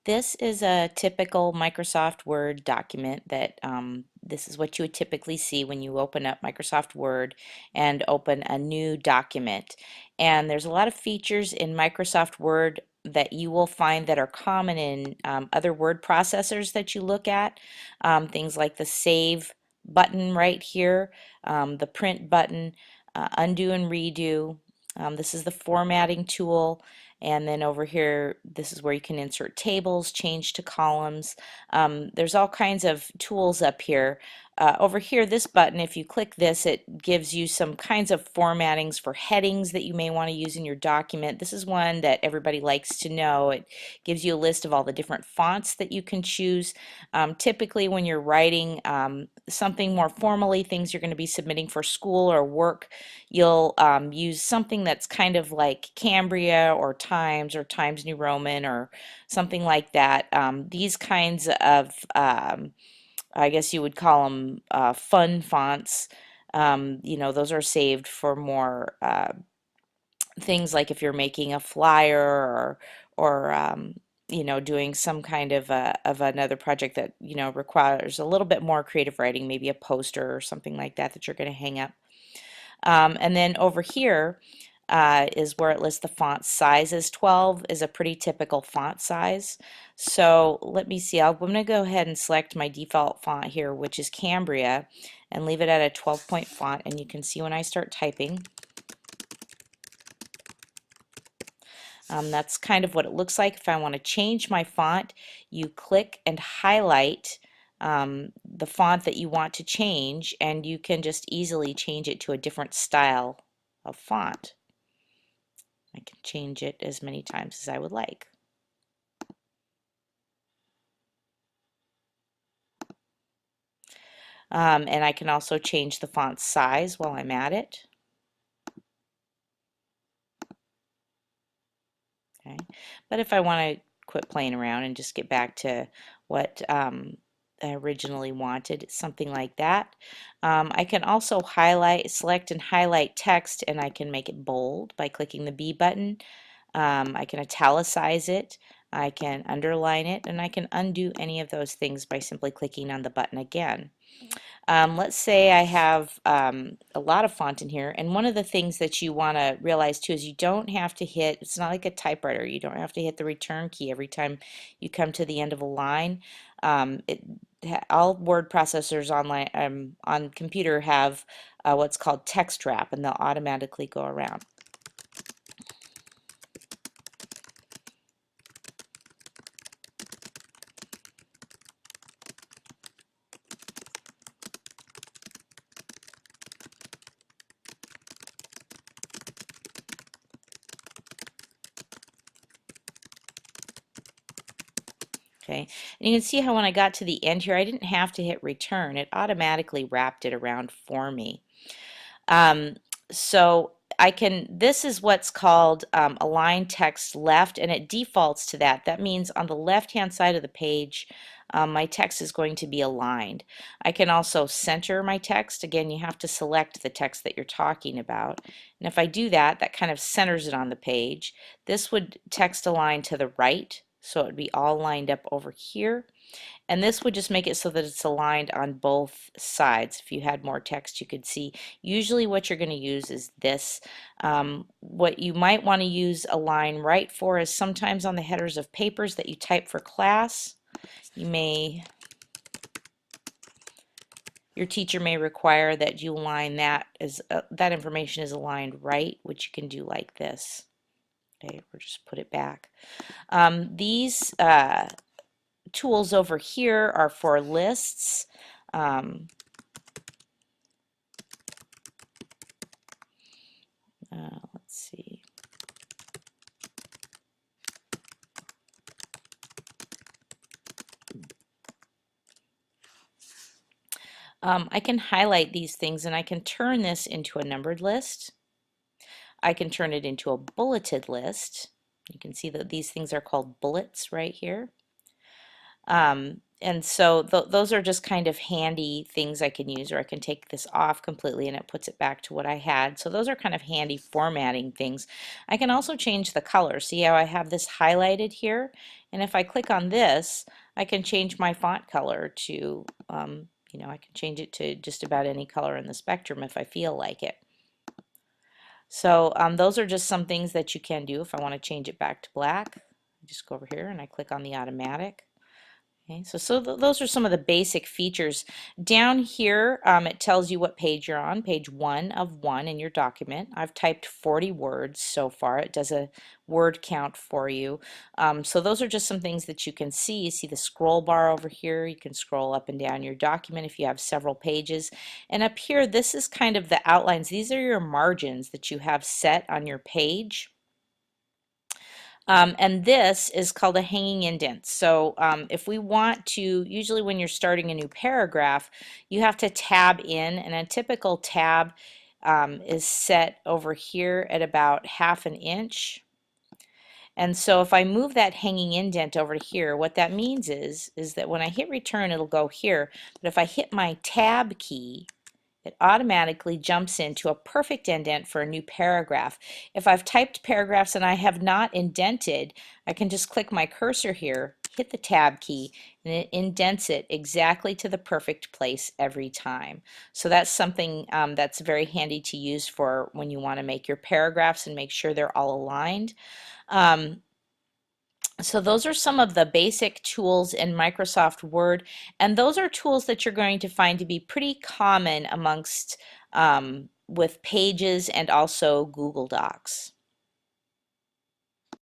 This is a typical Microsoft Word document that this is what you would typically see when you open up Microsoft Word and open a new document. And there's a lot of features in Microsoft Word that you will find that are common in other word processors that you look at. Things like the Save button right here, the Print button, Undo and Redo. This is the formatting tool. And then over here, this is where you can insert tables, change to columns. There's all kinds of tools up here. Over here, this button, if you click this, it gives you some kinds of formattings for headings that you may want to use in your document. This is one that everybody likes to know. It gives you a list of all the different fonts that you can choose. Typically, when you're writing something more formally, things you're going to be submitting for school or work, you'll use something that's kind of like Cambria or Times New Roman or something like that. These kinds of, I guess you would call them fun fonts. Those are saved for more things like if you're making a flyer or doing some kind of another project that requires a little bit more creative writing, maybe a poster or something like that that you're going to hang up. And then over here is where it lists the font sizes. 12 is a pretty typical font size. So let me see. I'm going to go ahead and select my default font here, which is Cambria, and leave it at a 12-point font. And you can see when I start typing, that's kind of what it looks like. If I want to change my font, you click and highlight the font that you want to change, and you can just easily change it to a different style of font. I can change it as many times as I would like. And I can also change the font size while I'm at it. Okay. But if I want to quit playing around and just get back to what I originally wanted, something like that. I can also select and highlight text, and I can make it bold by clicking the B button. I can italicize it, I can underline it, and I can undo any of those things by simply clicking on the button again. Let's say I have a lot of font in here, and one of the things that you want to realize too is you don't have to hit, it's not like a typewriter, you don't have to hit the return key every time you come to the end of a line. All word processors on computer have what's called text wrap, and they'll automatically go around. Okay, and you can see how when I got to the end here, I didn't have to hit return. It automatically wrapped it around for me. Um, so this is what's called align text left, and it defaults to that. That means on the left-hand side of the page, my text is going to be aligned. I can also center my text. Again, you have to select the text that you're talking about. And if I do that, that kind of centers it on the page. This would text align to the right, so it would be all lined up over here. And this would just make it so that it's aligned on both sides. If you had more text, you could see. Usually what you're going to use is this. What you might want to use align right for is sometimes on the headers of papers that you type for class. Your teacher may require that you align that as that information is aligned right, which you can do like this. Okay, or just put it back. These tools over here are for lists. Let's see. I can highlight these things, and I can turn this into a numbered list. I can turn it into a bulleted list. You can see that these things are called bullets right here. And so those are just kind of handy things I can use, or I can take this off completely and it puts it back to what I had. So those are kind of handy formatting things. I can also change the color. See how I have this highlighted here? And if I click on this, I can change my font color to, I can change it to just about any color in the spectrum if I feel like it. So those are just some things that you can do. If I want to change it back to black, I just go over here and I click on the automatic. Okay, so those are some of the basic features. Down here, it tells you what page you're on, page 1 of 1 in your document. I've typed 40 words so far. It does a word count for you. So those are just some things that you can see. You see the scroll bar over here. You can scroll up and down your document if you have several pages. And up here, this is kind of the outlines. These are your margins that you have set on your page. And this is called a hanging indent. So if we want to, usually when you're starting a new paragraph, you have to tab in, and a typical tab is set over here at about 1/2 inch. And so if I move that hanging indent over here, what that means is that when I hit return, it'll go here. But if I hit my tab key, it automatically jumps into a perfect indent for a new paragraph. If I've typed paragraphs and I have not indented, I can just click my cursor here, hit the tab key, and it indents it exactly to the perfect place every time. So that's something that's very handy to use for when you want to make your paragraphs and make sure they're all aligned. So those are some of the basic tools in Microsoft Word, and those are tools that you're going to find to be pretty common amongst with Pages and also Google Docs.